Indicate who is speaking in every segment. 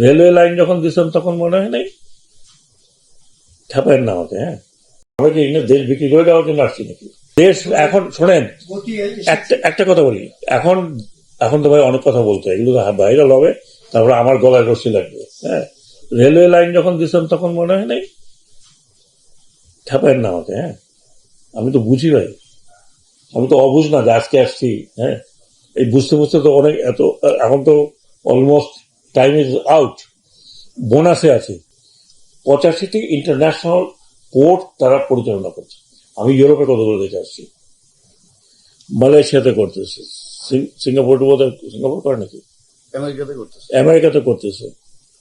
Speaker 1: Railway line যখন দিচ্ছেন তখন মনে হয় নাই? ঠাপায়েন না আমাকে। হ্যাঁ, আমরা কি দেশ বিক্রি করে দেওয়ার জন্য আসছি নাকি? দেশ এখন শোনেন, একটা কথা বলি। এখন এখন তো ভাই অনেক কথা বলতে, এগুলো তো ভাইরাল হবে, তারপরে আমার গলায় রশি লাগবে। হ্যাঁ, রেলওয়ে লাইন যখন দিচ্ছেন তখন মনে হয় নাই? ঠাপায়েন না আমাকে। হ্যাঁ, আমি তো বুঝি ভাই, আমি তো অবুঝ না যে আজকে আসছি। হ্যাঁ, এই বুঝতে বুঝতে তো অনেক এত, এখন তো অলমোস্ট টাইম ইজ আউট। বোনাসে আছে 85টি ইন্টারন্যাশনাল পোর্ট তারা পরিচালনা করছে। আমি ইউরোপে কতগুলো দেখে আসছি, মালয়েশিয়াতে করতেছে, সিঙ্গাপুর সিঙ্গাপুর করে নাকি, আমেরিকাতে করতেছে।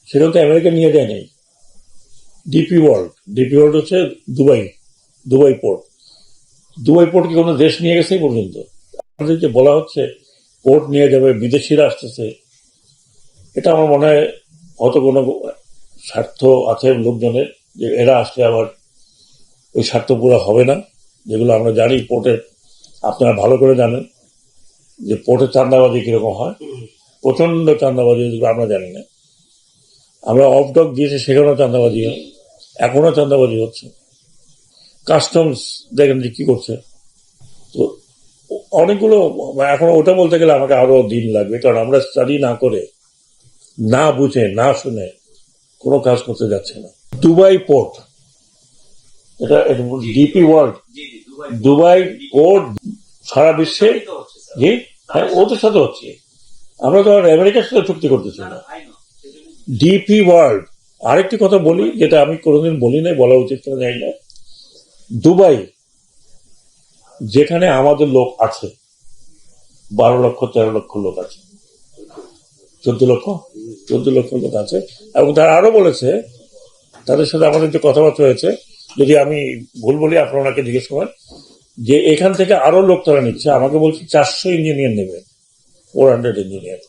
Speaker 1: সেখানে তো আমেরিকা নিয়ে যায় নাই। ডিপি ওয়ার্ল্ড হচ্ছে Dubai, Dubai port. Dubai port কি কোনো দেশ নিয়ে গেছে এই পর্যন্ত? আমাদের যে বলা হচ্ছে পোর্ট নিয়ে যাবে, বিদেশিরা আসতেছে, এটা আমার মনে হয় হয়তো কোনো স্বার্থ আছে লোকজনের, যে এরা আসলে আবার ওই স্বার্থ পুরো হবে না। যেগুলো আমরা জানি পোর্টের, আপনারা ভালো করে জানেন যে পোর্টের চাঁদাবাজি কিরকম হয়, প্রচন্ড চাঁদাবাজি, যেগুলো আমরা জানি না। আমরা অফ ডক দিয়েছি, সেখানেও চাঁদাবাজি হয়, এখনো চাঁদাবাজি হচ্ছে। কাস্টমস দেখেন যে কি করছে। তো অনেকগুলো, এখন ওটা বলতে গেলে আমাকে আরো দিন লাগবে, কারণ আমরা স্টাডি না করে, না বুঝে, না শুনে কোনো কাজ করতে যাচ্ছে না। দুবাই পোর্ট, এটা ডিপি ওয়ার্ল্ড, দুবাই পোর্ট সারা বিশ্বে, জি হ্যাঁ, ওদের সাথে হচ্ছে। আমরা তো আর আমেরিকার সাথে চুক্তি করতেছি না। DP world. আরেকটি কথা বলি, যেটা আমি কোনোদিন বলি নাই, বলা উচিত কিনা জানি না। দুবাই, যেখানে আমাদের লোক আছে 12 লক্ষ 13 লক্ষ লোক আছে, 14 লক্ষ লোক আছে, এবং তারা আরো বলেছে, তাদের সাথে আমাদের যে কথাবার্তা হয়েছে, যদি আমি ভুল বলি আপনারা ওনাকে জিজ্ঞেস করেন, যে এখান থেকে আরো লোক তারা নিচ্ছে। আমাকে বলছে 400 ইঞ্জিনিয়ার নেবে, 400 ইঞ্জিনিয়ার।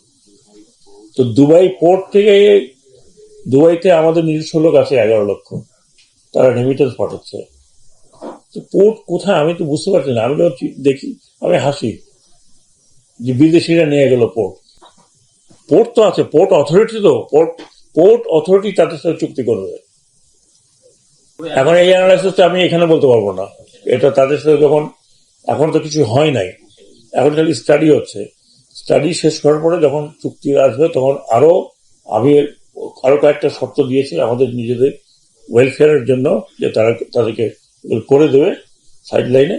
Speaker 1: তো দুবাই পোর্ট থেকে, দুবাইতে আমাদের নিজস্ব লোক আছে 11 লক্ষ, তারা রেমিটেন্স পাঠাচ্ছে। পোর্ট কোথায় আমি তো বুঝতে পারছি না। আমি যখন দেখি আমি হাসি যে বিদেশিরা নিয়ে গেল পোর্ট। পোর্ট তো আছে, পোর্ট অথরিটি, তো পোর্ট অথরিটি তাদের সাথে চুক্তি করবে। এখন এই অ্যানালাইসিসটা আমি এখানে বলতে পারবো না, এটা তাদের সাথে যখন, এখন তো কিছু হয় নাই, এখন খালি স্টাডি হচ্ছে। স্টাডি শেষ করার পরে যখন চুক্তি আসবে, তখন আমি আরো কয়েকটা শর্ত দিয়েছি আমাদের নিজেদের ওয়েলফেয়ারের জন্য, যে তারা তাদেরকে করে দেবে সাইড লাইনে।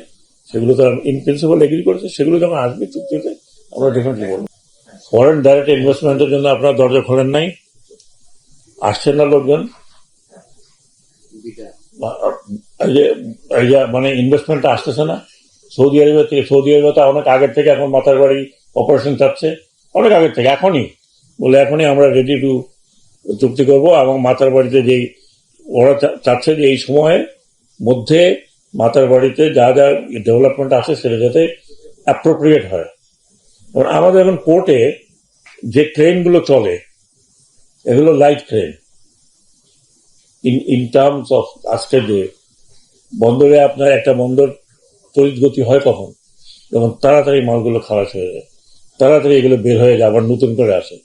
Speaker 1: সেগুলো তারা ইন প্রিন্সিপাল এগ্রি করেছে। সেগুলো যখন আসবে চুক্তিতে, আমরা ডেফিনেটলি বলবো। ফরেন ডাইরেক্ট ইনভেস্টমেন্টের জন্য আপনারা দরজা খোলেন নাই, আসছেন না লোকজন। মানে ইনভেস্টমেন্টটা আসতেছে না সৌদি আরবের থেকে। সৌদি আরবে তো অনেক আগের থেকে এখন মাথার বাড়ি অপারেশন চাচ্ছে, অনেক আগের থেকে। এখনই বলে, এখনই আমরা রেডি টু চুক্তি করবো। এবং মাথার বাড়িতে যেই ওরা চাচ্ছে যে এই সময়ের মধ্যে মাথার বাড়িতে যা যা ডেভেলপমেন্ট আছে সেটা যাতে অ্যাপ্রোপ্রিয়েট হয়। কারণ আমাদের এখন পোর্টে যে ট্রেনগুলো চলে, এগুলো light train. In terms of, আজকে যে বন্দরে, আপনার একটা বন্দর তড়িৎ গতি হয় কখন? যখন তাড়াতাড়ি মালগুলো খালাস হয়ে যায়, তাড়াতাড়ি এগুলো বের হয়ে যায়, আবার নতুন করে আসে।